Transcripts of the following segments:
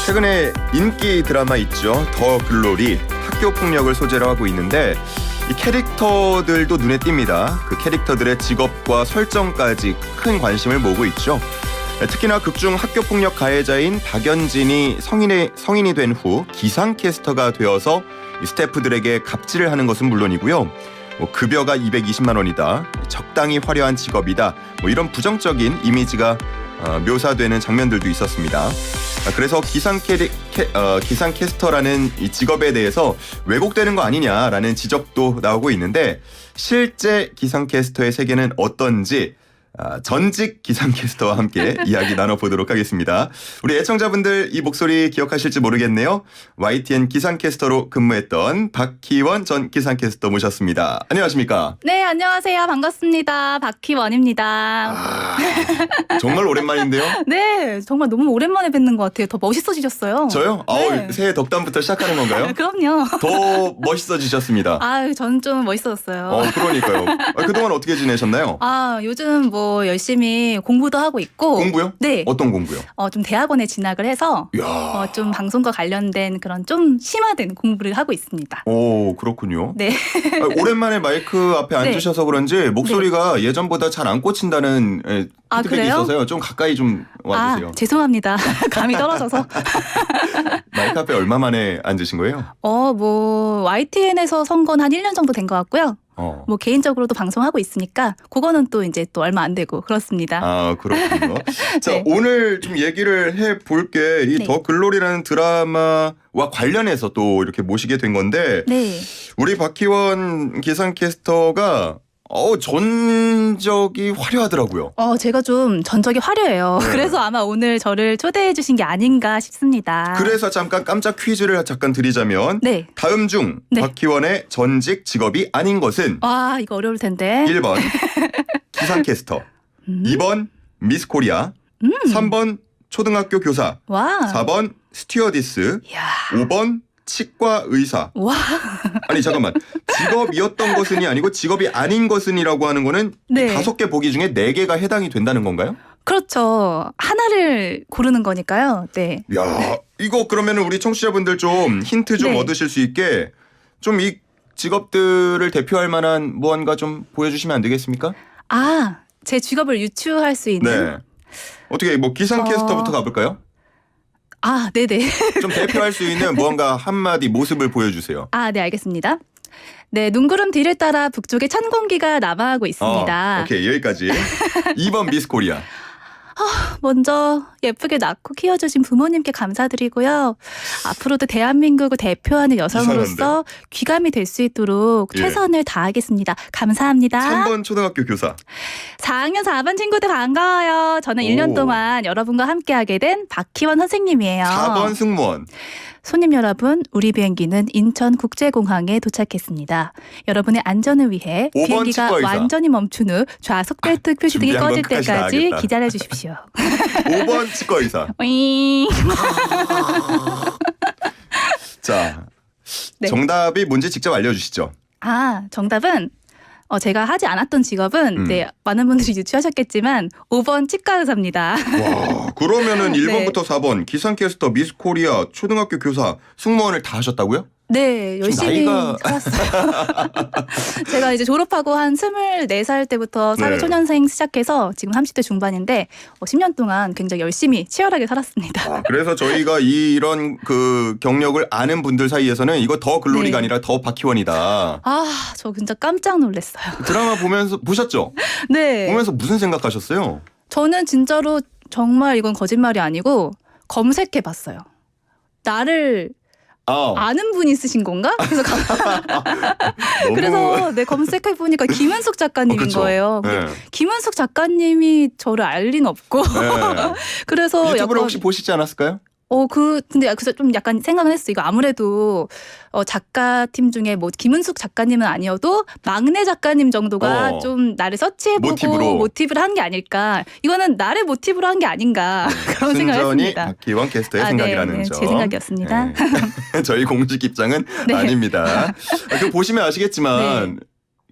최근에 인기 드라마 있죠. 더 글로리, 학교 폭력을 소재로 하고 있는데 이 캐릭터들도 눈에 띕니다. 그 캐릭터들의 직업과 설정까지 큰 관심을 모으고 있죠. 특히나 극중 학교 폭력 가해자인 박연진이 성인이 된 후 기상캐스터가 되어서 스태프들에게 갑질을 하는 것은 물론이고요. 급여가 220만 원이다. 적당히 화려한 직업이다. 이런 부정적인 이미지가 묘사되는 장면들도 있었습니다. 그래서 기상캐스터라는 이 직업에 대해서 왜곡되는 거 아니냐라는 지적도 나오고 있는데 실제 기상캐스터의 세계는 어떤지 전직 기상캐스터와 함께 이야기 나눠보도록 하겠습니다. 우리 애청자분들 이 목소리 기억하실지 모르겠네요. YTN 기상캐스터로 근무했던 박희원 전 기상캐스터 모셨습니다. 안녕하십니까? 네, 안녕하세요. 반갑습니다. 박희원입니다. 정말 오랜만인데요? 네, 정말 너무 오랜만에 뵙는 것 같아요. 더 멋있어지셨어요. 저요? 네. 새해 덕담부터 시작하는 건가요? 그럼요. 더 멋있어지셨습니다. 저는 좀 멋있어졌어요. 그러니까요. 그동안 어떻게 지내셨나요? 요즘 열심히 공부도 하고 있고. 공부요? 네. 어떤 공부요? 좀 대학원에 진학을 해서 좀 방송과 관련된 그런 좀 심화된 공부를 하고 있습니다. 오, 그렇군요. 네. 오랜만에 마이크 앞에 앉으셔서 그런지 목소리가 예전보다 잘 안 꽂힌다는 피드백이 그래요? 있어서요. 좀 가까이 좀 와주세요. 죄송합니다. 감이 떨어져서. 마이크 앞에 얼마 만에 앉으신 거예요? YTN에서 선거는 한 1년 정도 된 것 같고요. 개인적으로도 방송하고 있으니까 그거는 또 이제 또 얼마 안 되고 그렇습니다. 그렇군요. 자, 네. 오늘 좀 얘기를 해볼 게 이 더 글로리라는 드라마와 관련해서 또 이렇게 모시게 된 건데 네. 우리 박희원 기상캐스터가 전적이 화려하더라고요. 제가 좀 전적이 화려해요. 네. 그래서 아마 오늘 저를 초대해 주신 게 아닌가 싶습니다. 그래서 잠깐 깜짝 퀴즈를 잠깐 드리자면 네. 다음 중 네. 박희원의 전직 직업이 아닌 것은 이거 어려울 텐데. 1번 기상캐스터, 2번 미스 코리아, 3번 초등학교 교사, 와. 4번 스튜어디스, 이야. 5번 치과 의사. 와. 아니 잠깐만. 직업이었던 것은이 아니고 직업이 아닌 것은이라고 하는 거는 네. 5개 보기 중에 4개가 해당이 된다는 건가요? 그렇죠. 하나를 고르는 거니까요. 네. 야, 이거 그러면 우리 청취자분들 좀 힌트 좀 네. 얻으실 수 있게 좀 이 직업들을 대표할 만한 무언가 좀 보여주시면 안 되겠습니까? 제 직업을 유추할 수 있는. 네. 어떻게 기상캐스터부터 가볼까요? 네네. 좀 대표할 수 있는 무언가 한마디 모습을 보여주세요. 네, 알겠습니다. 네, 눈구름 뒤를 따라 북쪽에 찬 공기가 남아하고 있습니다. 오케이, 여기까지. 2번 미스 코리아. 먼저 예쁘게 낳고 키워주신 부모님께 감사드리고요. 앞으로도 대한민국을 대표하는 여성으로서 귀감이 될 수 있도록 최선을 다하겠습니다. 감사합니다. 3번 초등학교 교사. 4학년 4반 친구들 반가워요. 저는 1년 동안 여러분과 함께하게 된 박희원 선생님이에요. 4번 승무원. 손님 여러분, 우리 비행기는 인천국제공항에 도착했습니다. 여러분의 안전을 위해 5번 비행기가 치과의사. 완전히 멈춘 후 좌석 벨트 표시 등이 준비한 건 꺼질 끝까지 다 때까지 하겠다. 기다려 주십시오. 5번 치과 의사. 윙. 자, 네. 정답이 뭔지 직접 알려주시죠. 정답은 제가 하지 않았던 직업은 많은 분들이 유추하셨겠지만 5번 치과 의사입니다. 와, 그러면은 네. 1번부터 4번 기상캐스터, 미스 코리아, 초등학교 교사, 승무원을 다 하셨다고요? 네, 열심히 나이가- 살았어요. 제가 이제 졸업하고 한 24살 때부터 사회초년생 시작해서 지금 30대 중반인데 10년 동안 굉장히 열심히 치열하게 살았습니다. 그래서 저희가 이런 그 경력을 아는 분들 사이에서는 이거 더 글로리가 네. 아니라 더 박희원이다. 저 진짜 깜짝 놀랐어요. 드라마 보셨죠? 네. 보면서 무슨 생각하셨어요? 저는 진짜로 정말 이건 거짓말이 아니고 검색해봤어요. 나를 아는 분이 쓰신 건가? 그래서 그래서 검색해보니까 김은숙 작가님인 그쵸. 거예요. 근데 네. 김은숙 작가님이 저를 알 리는 없고 네. 그래서 유튜브를 약간 혹시 보시지 않았을까요? 근데 그래서 좀 약간 생각은 했어. 이거 아무래도 작가팀 중에 김은숙 작가님은 아니어도 막내 작가님 정도가 좀 나를 서치해보고 모티브를 한 게 아닐까. 이거는 나를 모티브로 한 게 아닌가. 그런 생각을 순전히 했습니다. 박희원 캐스터의 생각이라는 점. 제 생각이었습니다. 네. 저희 공식 입장은 네. 아닙니다. 보시면 아시겠지만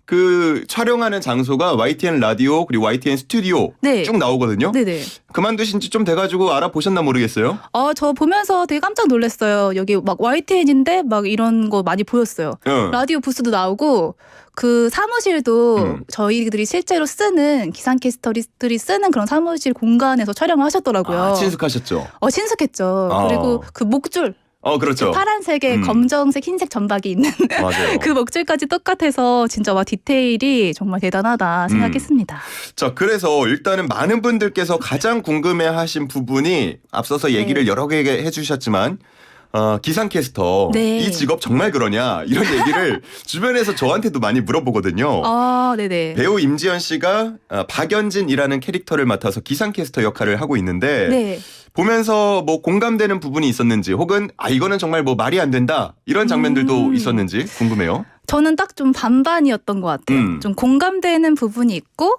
그 촬영하는 장소가 YTN 라디오 그리고 YTN 스튜디오 네. 쭉 나오거든요. 네네. 그만두신 지 좀 돼가지고 알아보셨나 모르겠어요. 저 보면서 되게 깜짝 놀랐어요. 여기 막 YTN인데 막 이런 거 많이 보였어요. 라디오 부스도 나오고 그 사무실도 저희들이 실제로 쓰는 기상캐스터들이 쓰는 그런 사무실 공간에서 촬영을 하셨더라고요. 친숙하셨죠? 친숙했죠. 그리고 그 목줄. 그렇죠. 파란색에 검정색, 흰색 점박이 있는 맞아요. 그 목줄까지 똑같아서 진짜 와 디테일이 정말 대단하다 생각했습니다. 자, 그래서 일단은 많은 분들께서 가장 궁금해하신 부분이 앞서서 얘기를 여러 개 해주셨지만 기상캐스터 네. 이 직업 정말 그러냐 이런 얘기를 주변에서 저한테도 많이 물어보거든요. 네네. 배우 임지연 씨가 박연진이라는 캐릭터를 맡아서 기상캐스터 역할을 하고 있는데 네. 보면서 뭐 공감되는 부분이 있었는지 혹은 이거는 정말 뭐 말이 안 된다 이런 장면들도 있었는지 궁금해요. 저는 딱 좀 반반이었던 것 같아요. 좀 공감되는 부분이 있고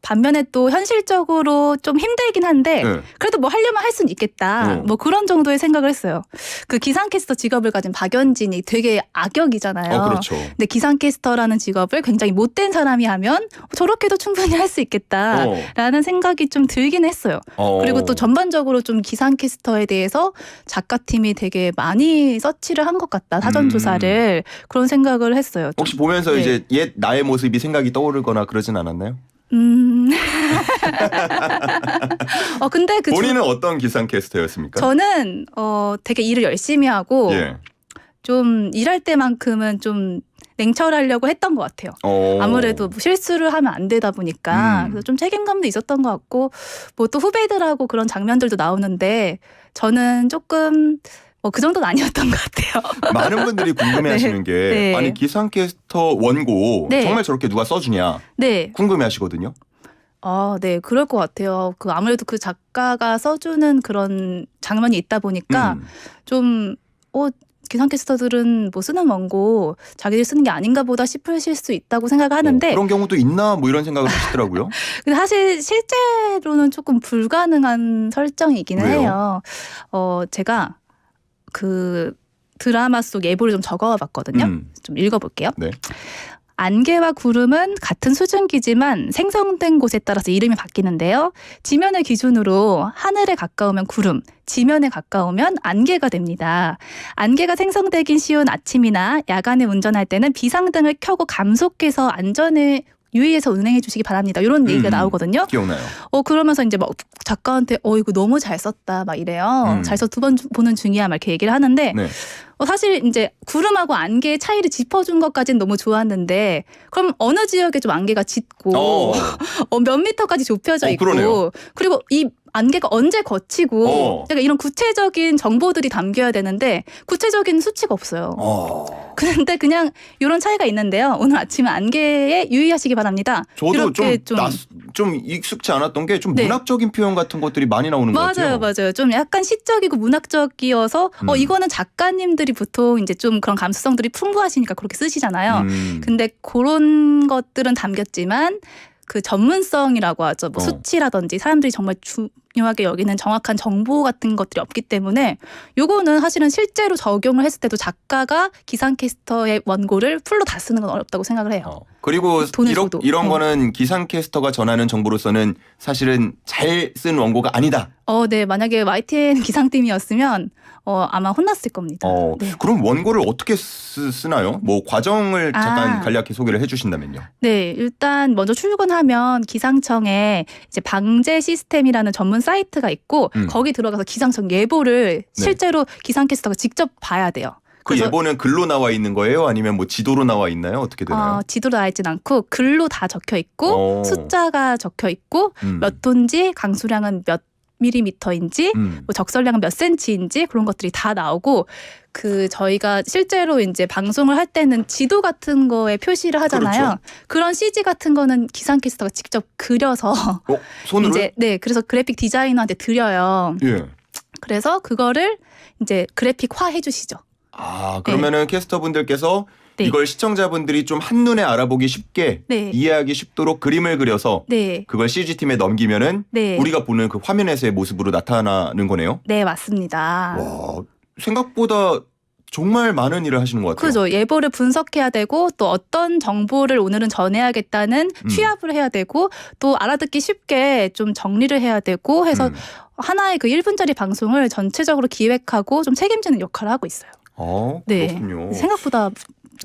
반면에 또 현실적으로 좀 힘들긴 한데 그래도 뭐 하려면 할 수는 있겠다. 뭐 그런 정도의 생각을 했어요. 그 기상캐스터 직업을 가진 박연진이 되게 악역이잖아요. 그렇죠. 근데 기상캐스터라는 직업을 굉장히 못된 사람이 하면 저렇게도 충분히 할 수 있겠다라는 생각이 좀 들긴 했어요. 그리고 또 전반적으로 좀 기상캐스터에 대해서 작가팀이 되게 많이 서치를 한 것 같다. 사전조사를 그런 생각을 했어요. 혹시 보면서 이제 옛 나의 모습이 생각이 떠오르거나 그러진 않았나요? 근데 본인은 어떤 기상캐스터였습니까? 저는 되게 일을 열심히 하고 좀 일할 때만큼은 좀 냉철하려고 했던 것 같아요. 아무래도 뭐 실수를 하면 안 되다 보니까 그래서 좀 책임감도 있었던 것 같고 뭐 또 후배들하고 그런 장면들도 나오는데 저는 조금 그 정도는 아니었던 것 같아요. 많은 분들이 궁금해하시는 게 아니 기상캐스터 원고 정말 저렇게 누가 써주냐 궁금해하시거든요. 네, 그럴 것 같아요. 아무래도 그 작가가 써주는 그런 장면이 있다 보니까 좀 기상캐스터들은 뭐 쓰는 원고 자기들이 쓰는 게 아닌가 보다 싶으실 수 있다고 생각을 하는데 그런 경우도 있나 뭐 이런 생각을 하시더라고요. 근데 사실 실제로는 조금 불가능한 설정이기는 해요. 제가 그 드라마 속 예보를 좀 적어봤거든요. 좀 읽어볼게요. 네. 안개와 구름은 같은 수증기지만 생성된 곳에 따라서 이름이 바뀌는데요. 지면을 기준으로 하늘에 가까우면 구름, 지면에 가까우면 안개가 됩니다. 안개가 생성되긴 쉬운 아침이나 야간에 운전할 때는 비상등을 켜고 감속해서 안전에 유의해서 운행해 주시기 바랍니다. 이런 얘기가 나오거든요. 기억나요. 그러면서 이제 막 작가한테 이거 너무 잘 썼다 막 이래요. 잘 써 두 번 보는 중이야 막 이렇게 얘기를 하는데 사실 이제 구름하고 안개의 차이를 짚어준 것까지는 너무 좋았는데 그럼 어느 지역에 좀 안개가 짙고 몇 미터까지 좁혀져 있고 그러네요. 그리고 이 안개가 언제 걷히고 그러니까 이런 구체적인 정보들이 담겨야 되는데 구체적인 수치가 없어요. 그런데 그냥 이런 차이가 있는데요. 오늘 아침에 안개에 유의하시기 바랍니다. 저도 좀 익숙치 않았던 게 좀 문학적인 표현 같은 것들이 많이 나오는 것 같아요. 맞아요. 좀 약간 시적이고 문학적이어서 이거는 작가님들이 보통 이제 좀 그런 감수성들이 풍부하시니까 그렇게 쓰시잖아요. 근데 그런 것들은 담겼지만 그 전문성이라고 하죠. 뭐 수치라든지 사람들이 정말 중요하게 여기는 정확한 정보 같은 것들이 없기 때문에 요거는 사실은 실제로 적용을 했을 때도 작가가 기상캐스터의 원고를 풀로 다 쓰는 건 어렵다고 생각을 해요. 그리고 이런 거는 기상캐스터가 전하는 정보로서는 사실은 잘 쓴 원고가 아니다. 네. 만약에 YTN 기상팀이었으면 아마 혼났을 겁니다. 그럼 원고를 어떻게 쓰나요? 뭐 과정을 잠깐 간략히 소개를 해주신다면요. 네, 일단 먼저 출근하면 기상청에 이제 방재 시스템이라는 전문 사이트가 있고 거기 들어가서 기상청 예보를 실제로 기상캐스터가 직접 봐야 돼요. 그 예보는 글로 나와 있는 거예요? 아니면 뭐 지도로 나와 있나요? 어떻게 되나요? 지도로 나와 있진 않고 글로 다 적혀 있고 숫자가 적혀 있고 몇 톤지 강수량은 몇 밀리미터인지 뭐 적설량은 몇 센치인지 그런 것들이 다 나오고 저희가 실제로 이제 방송을 할 때는 지도 같은 거에 표시를 하잖아요. 그렇죠. 그런 CG 같은 거는 기상캐스터가 직접 그려서 손으로? 이제 그래서 그래픽 디자이너한테 드려요. 그래서 그거를 이제 그래픽화 해주시죠. 그러면은 캐스터분들께서 이걸 시청자분들이 좀 한눈에 알아보기 쉽게 이해하기 쉽도록 그림을 그려서 그걸 CG팀에 넘기면은 우리가 보는 그 화면에서의 모습으로 나타나는 거네요. 네, 맞습니다. 와, 생각보다 정말 많은 일을 하시는 것 같아요. 그죠. 예보를 분석해야 되고 또 어떤 정보를 오늘은 전해야겠다는 취합을 해야 되고 또 알아듣기 쉽게 좀 정리를 해야 되고 해서 하나의 그 1분짜리 방송을 전체적으로 기획하고 좀 책임지는 역할을 하고 있어요. 네. 그렇군요. 생각보다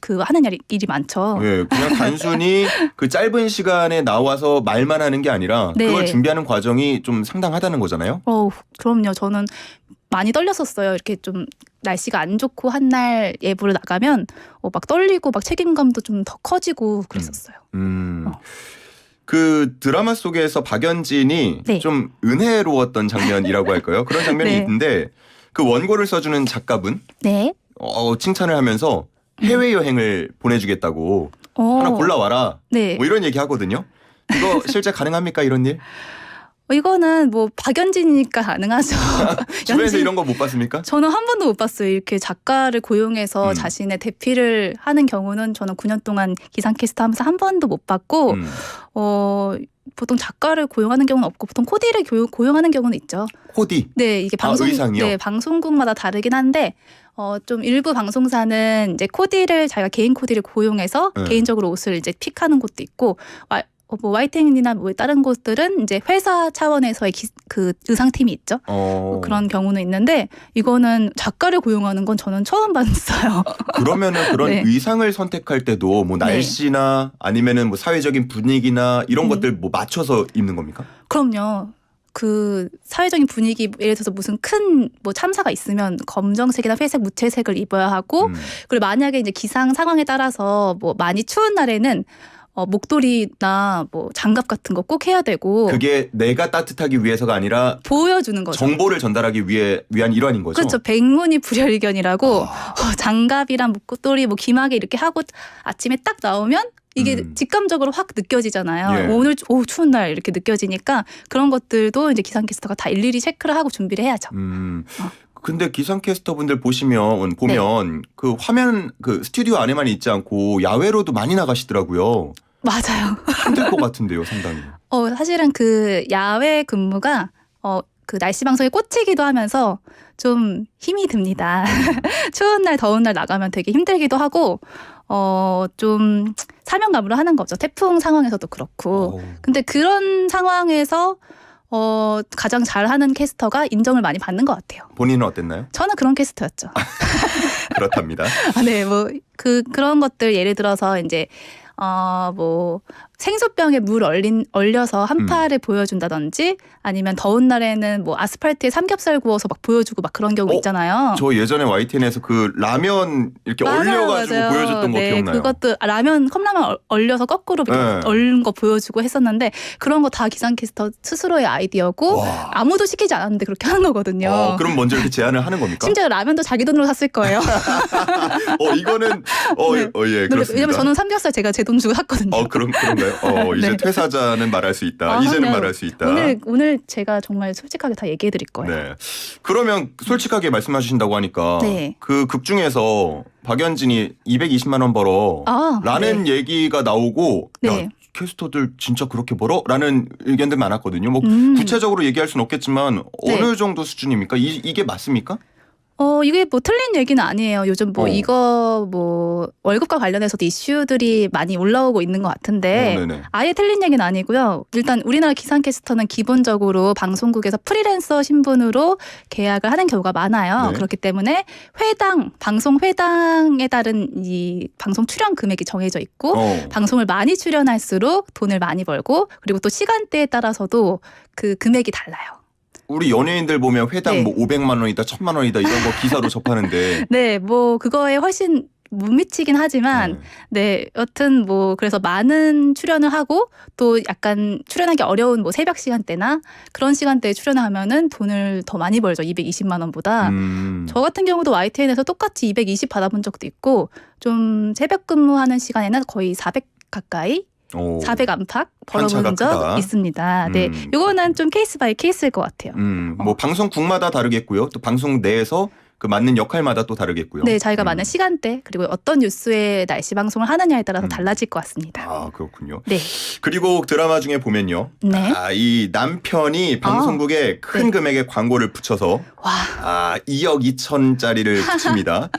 그 하는 일이 많죠. 네, 그냥 단순히 그 짧은 시간에 나와서 말만 하는 게 아니라 네. 그걸 준비하는 과정이 좀 상당하다는 거잖아요. 그럼요. 저는 많이 떨렸었어요. 이렇게 좀 날씨가 안 좋고 한 날 예보를 나가면 막 떨리고 막 책임감도 좀 더 커지고 그랬었어요. 그 드라마 속에서 박연진이 네. 좀 은혜로웠던 장면이라고 할까요? 그런 장면이 네. 있는데 그 원고를 써주는 작가분 네. 칭찬을 하면서 해외여행을 보내주겠다고 하나 골라와라. 네. 뭐 이런 얘기 하거든요. 이거 실제 가능합니까 이런 일? 이거는 뭐 박연진이니까 가능하죠. 주변에서 이런 거 못 봤습니까? 저는 한 번도 못 봤어요. 이렇게 작가를 고용해서 자신의 대피를 하는 경우는 저는 9년 동안 기상캐스터 하면서 한 번도 못 봤고 보통 작가를 고용하는 경우는 없고 보통 코디를 고용하는 경우는 있죠. 코디? 네, 이게 의상이요? 네, 방송국마다 다르긴 한데 좀 일부 방송사는 이제 코디를 자기가 개인 코디를 고용해서 개인적으로 옷을 이제 픽하는 곳도 있고 뭐 YTN이나 뭐 다른 곳들은 이제 회사 차원에서의 그 의상팀이 있죠. 그런 경우는 있는데 이거는 작가를 고용하는 건 저는 처음 봤어요. 그러면은 그런 네. 의상을 선택할 때도 뭐 날씨나 아니면은 뭐 사회적인 분위기나 이런 것들 뭐 맞춰서 입는 겁니까? 그럼요. 그 사회적인 분위기 예를 들어서 무슨 큰 뭐 참사가 있으면 검정색이나 회색, 무채색을 입어야 하고 그리고 만약에 이제 기상 상황에 따라서 뭐 많이 추운 날에는 목도리나 뭐 장갑 같은 거 꼭 해야 되고 그게 내가 따뜻하기 위해서가 아니라 보여주는 거죠. 정보를 전달하기 위한 일환인 거죠. 그렇죠. 백문이 불여일견이라고 장갑이랑 목도리 뭐 귀마개 이렇게 하고 아침에 딱 나오면 이게 직감적으로 확 느껴지잖아요. 예. 오늘 추운 날 이렇게 느껴지니까 그런 것들도 이제 기상캐스터가 다 일일이 체크를 하고 준비를 해야죠. 근데 기상캐스터 분들 보면 그 화면 그 스튜디오 안에만 있지 않고 야외로도 많이 나가시더라고요. 맞아요. 힘들 것 같은데요, 상당히. 사실은 그 야외 근무가 그 날씨 방송에 꽂히기도 하면서 좀 힘이 듭니다. 추운 날, 더운 날 나가면 되게 힘들기도 하고 좀 사명감으로 하는 거죠. 태풍 상황에서도 그렇고. 근데 그런 상황에서 가장 잘하는 캐스터가 인정을 많이 받는 것 같아요. 본인은 어땠나요? 저는 그런 캐스터였죠. 그렇답니다. 네, 뭐 그런 것들 예를 들어서 이제 뭐 생수병에 물 얼려서 한파를 보여준다든지 아니면 더운 날에는 뭐 아스팔트에 삼겹살 구워서 막 보여주고 막 그런 경우 있잖아요. 저 예전에 YTN에서 그 라면 이렇게 얼려가지고 보여줬던 거 기억나요? 그것도 컵라면 얼려서 거꾸로 얼른 거 보여주고 했었는데 그런 거 다 기상캐스터 스스로의 아이디어고 아무도 시키지 않았는데 그렇게 하는 거거든요. 그럼 먼저 이렇게 제안을 하는 겁니까? 심지어 라면도 자기 돈으로 샀을 거예요. 이거는 예, 그렇습니다. 왜냐면 저는 삼겹살 제가 제 돈 주고 샀거든요. 그런가요? 이제 퇴사자는 말할 수 있다. 이제는 말할 수 있다. 오늘 제가 정말 솔직하게 다 얘기해 드릴 거예요. 네. 그러면 솔직하게 말씀해 주신다고 하니까 그 극 중에서 박연진이 220만 원 벌어 라는 얘기가 나오고 야, 캐스터들 진짜 그렇게 벌어? 라는 의견들 많았거든요. 뭐 구체적으로 얘기할 수는 없겠지만 어느 정도 수준입니까? 이게 맞습니까? 이게 뭐 틀린 얘기는 아니에요. 요즘 뭐 이거 뭐 월급과 관련해서도 이슈들이 많이 올라오고 있는 것 같은데 아예 틀린 얘기는 아니고요. 일단 우리나라 기상캐스터는 기본적으로 방송국에서 프리랜서 신분으로 계약을 하는 경우가 많아요. 그렇기 때문에 방송 회당에 따른 이 방송 출연 금액이 정해져 있고 방송을 많이 출연할수록 돈을 많이 벌고 그리고 또 시간대에 따라서도 그 금액이 달라요. 우리 연예인들 보면 회당 뭐 500만 원이다, 1000만 원이다 이런 거 기사로 접하는데. 네, 뭐 그거에 훨씬 못 미치긴 하지만 여튼 뭐 그래서 많은 출연을 하고 또 약간 출연하기 어려운 뭐 새벽 시간대나 그런 시간대에 출연을 하면은 돈을 더 많이 벌죠. 220만 원보다. 저 같은 경우도 YTN에서 똑같이 220 받아본 적도 있고 좀 새벽 근무하는 시간에는 거의 400 가까이 400 안팎 벌어본 적 있습니다. 네, 이거는 좀 케이스 바이 케이스일 것 같아요. 뭐 방송국마다 다르겠고요. 또 방송 내에서 그 맞는 역할마다 또 다르겠고요. 네, 자기가 맞는 시간대 그리고 어떤 뉴스의 날씨 방송을 하느냐에 따라서 달라질 것 같습니다. 아, 그렇군요. 네. 그리고 드라마 중에 보면요. 네. 이 남편이 방송국에 큰 네. 금액의 광고를 붙여서 와. 2억 2천짜리를 붙입니다.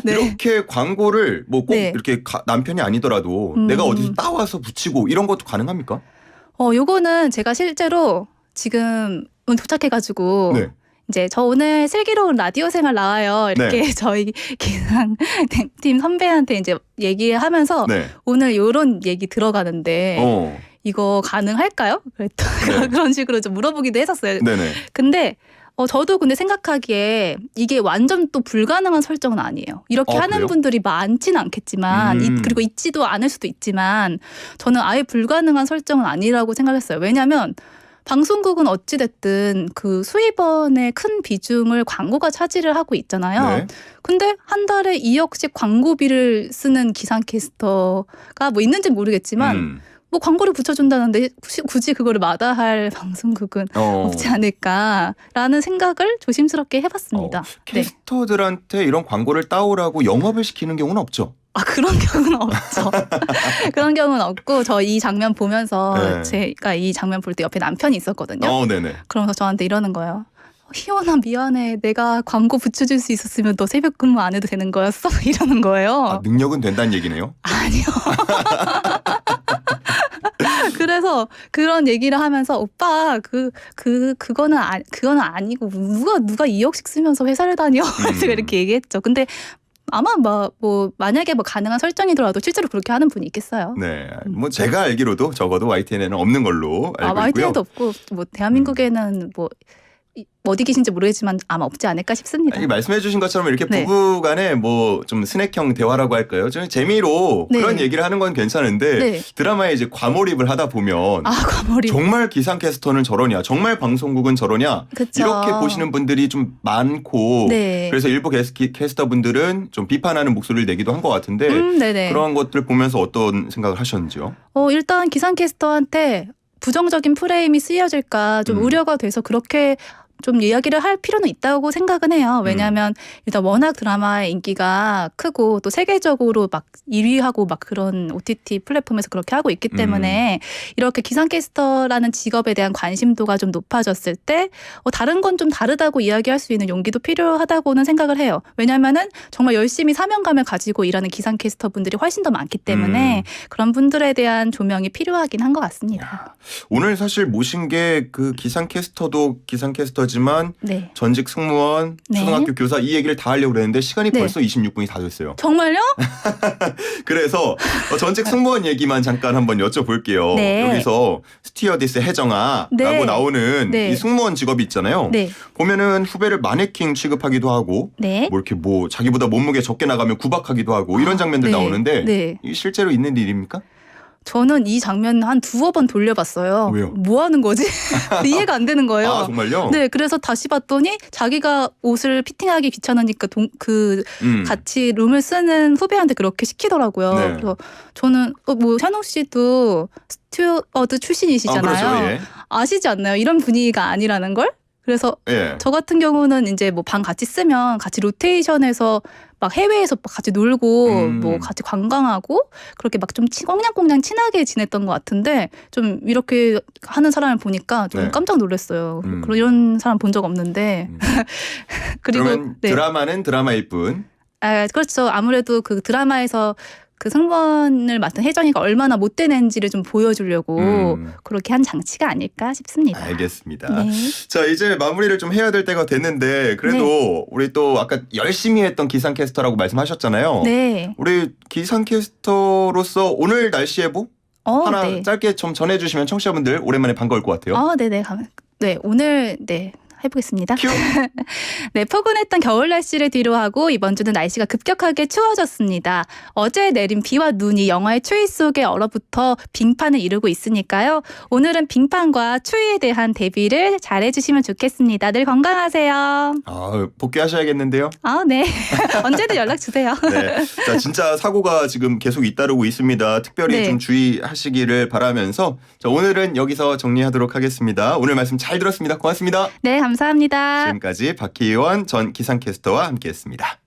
네. 이렇게 광고를 뭐 꼭 네. 이렇게 남편이 아니더라도 내가 어디서 따와서 붙이고 이런 것도 가능합니까? 요거는 제가 실제로 지금 도착해가지고 네. 이제 저 오늘 슬기로운 라디오 생활 나와요. 이렇게 네. 저희 기상팀 선배한테 이제 얘기하면서 네. 오늘 요런 얘기 들어가는데 이거 가능할까요? 네. 그런 식으로 좀 물어보기도 했었어요. 네네. 근데 저도 근데 생각하기에 이게 완전 또 불가능한 설정은 아니에요. 이렇게 하는 그래요? 분들이 많지는 않겠지만 그리고 있지도 않을 수도 있지만 저는 아예 불가능한 설정은 아니라고 생각했어요. 왜냐하면 방송국은 어찌됐든 그 수입원의 큰 비중을 광고가 차지를 하고 있잖아요. 네. 근데 한 달에 2억씩 광고비를 쓰는 기상캐스터가 뭐 있는지 모르겠지만 뭐 광고를 붙여준다는데 굳이 그거를 마다할 방송국은 없지 않을까라는 생각을 조심스럽게 해봤습니다. 캐스터들한테 이런 광고를 따오라고 영업을 시키는 경우는 없죠? 그런 경우는 없죠. 그런 경우는 없고 저 이 장면 보면서 제가 이 장면 볼 때 옆에 남편이 있었거든요. 네네. 그러면서 저한테 이러는 거예요. 희원아 미안해. 내가 광고 붙여줄 수 있었으면 너 새벽 근무 안 해도 되는 거였어? 이러는 거예요. 능력은 된다는 얘기네요? 아니요. 그래서 그런 얘기를 하면서 오빠 그거는 아니고 누가 2억씩 쓰면서 회사를 다녀. 제가 이렇게 얘기했죠. 근데 아마 뭐 만약에 뭐 가능한 설정이더라도 실제로 그렇게 하는 분이 있겠어요. 네, 뭐 제가 알기로도 적어도 YTN에는 없는 걸로 알고 있고요. YTN에도 없고 뭐 대한민국에는 뭐 어디 계신지 모르겠지만 아마 없지 않을까 싶습니다. 말씀해 주신 것처럼 이렇게 부부 간에 뭐 좀 스낵형 대화라고 할까요? 좀 재미로 그런 얘기를 하는 건 괜찮은데 드라마에 이제 과몰입을 하다 보면 과몰입. 정말 기상캐스터는 저러냐, 정말 방송국은 저러냐 그쵸. 이렇게 보시는 분들이 좀 많고 그래서 일부 캐스터 분들은 좀 비판하는 목소리를 내기도 한 것 같은데 그런 것들 보면서 어떤 생각을 하셨는지요? 일단 기상캐스터한테 부정적인 프레임이 쓰여질까 좀 우려가 돼서 그렇게 좀 이야기를 할 필요는 있다고 생각은 해요. 왜냐하면 일단 워낙 드라마의 인기가 크고 또 세계적으로 막 1위하고 막 그런 OTT 플랫폼에서 그렇게 하고 있기 때문에 이렇게 기상캐스터라는 직업에 대한 관심도가 좀 높아졌을 때 다른 건 좀 다르다고 이야기할 수 있는 용기도 필요하다고는 생각을 해요. 왜냐하면은 정말 열심히 사명감을 가지고 일하는 기상캐스터 분들이 훨씬 더 많기 때문에 그런 분들에 대한 조명이 필요하긴 한 것 같습니다. 오늘 사실 모신 게 그 기상캐스터도 기상캐스터지만 전직 승무원, 초등학교 교사 이 얘기를 다 하려고 그랬는데 시간이 벌써 26분이 다 됐어요. 정말요? 그래서 전직 승무원 얘기만 잠깐 한번 여쭤볼게요. 여기서 스튜어디스 혜정아라고 나오는 이 승무원 직업이 있잖아요. 보면은 후배를 마네킹 취급하기도 하고 뭐 이렇게 뭐 자기보다 몸무게 적게 나가면 구박하기도 하고 이런 장면들 나오는데 이게 실제로 있는 일입니까? 저는 이 장면 한 두어 번 돌려봤어요. 왜요? 뭐 하는 거지? 이해가 안 되는 거예요. 정말요? 네, 그래서 다시 봤더니 자기가 옷을 피팅하기 귀찮으니까 같이 룸을 쓰는 후배한테 그렇게 시키더라고요. 그래서 저는 뭐 현욱 씨도 스튜어드 출신이시잖아요. 그렇죠. 아시지 않나요? 이런 분위기가 아니라는 걸? 그래서 저 같은 경우는 이제 뭐 방 같이 쓰면 같이 로테이션해서 막 해외에서 같이 놀고 뭐 같이 관광하고 그렇게 막 좀 꽁냥꽁냥 친하게 지냈던 것 같은데 좀 이렇게 하는 사람을 보니까 좀 깜짝 놀랐어요. 이런 사람 본 적 없는데 그리고 그러면 드라마는 드라마일 뿐. 그렇죠. 아무래도 그 드라마에서 그 승무원을 맡은 혜정이가 얼마나 못된 애인지를 좀 보여주려고 그렇게 한 장치가 아닐까 싶습니다. 알겠습니다. 자, 이제 마무리를 좀 해야 될 때가 됐는데 그래도 우리 또 아까 열심히 했던 기상캐스터라고 말씀하셨잖아요. 우리 기상캐스터로서 오늘 날씨 예보 하나 짧게 좀 전해주시면 청취자분들 오랜만에 반가울 것 같아요. 오늘 해보겠습니다. 포근했던 겨울 날씨를 뒤로하고 이번 주는 날씨가 급격하게 추워졌습니다. 어제 내린 비와 눈이 영화의 추위 속에 얼어붙어 빙판을 이루고 있으니까요. 오늘은 빙판과 추위에 대한 대비를 잘 해주시면 좋겠습니다. 늘 건강하세요. 복귀하셔야겠는데요. 네. 언제든 연락 주세요. 자, 진짜 사고가 지금 계속 잇따르고 있습니다. 특별히 좀 주의하시기를 바라면서 자, 오늘은 여기서 정리하도록 하겠습니다. 오늘 말씀 잘 들었습니다. 고맙습니다. 네, 감사합니다. 감사합니다. 지금까지 박희원 전 기상캐스터와 함께했습니다.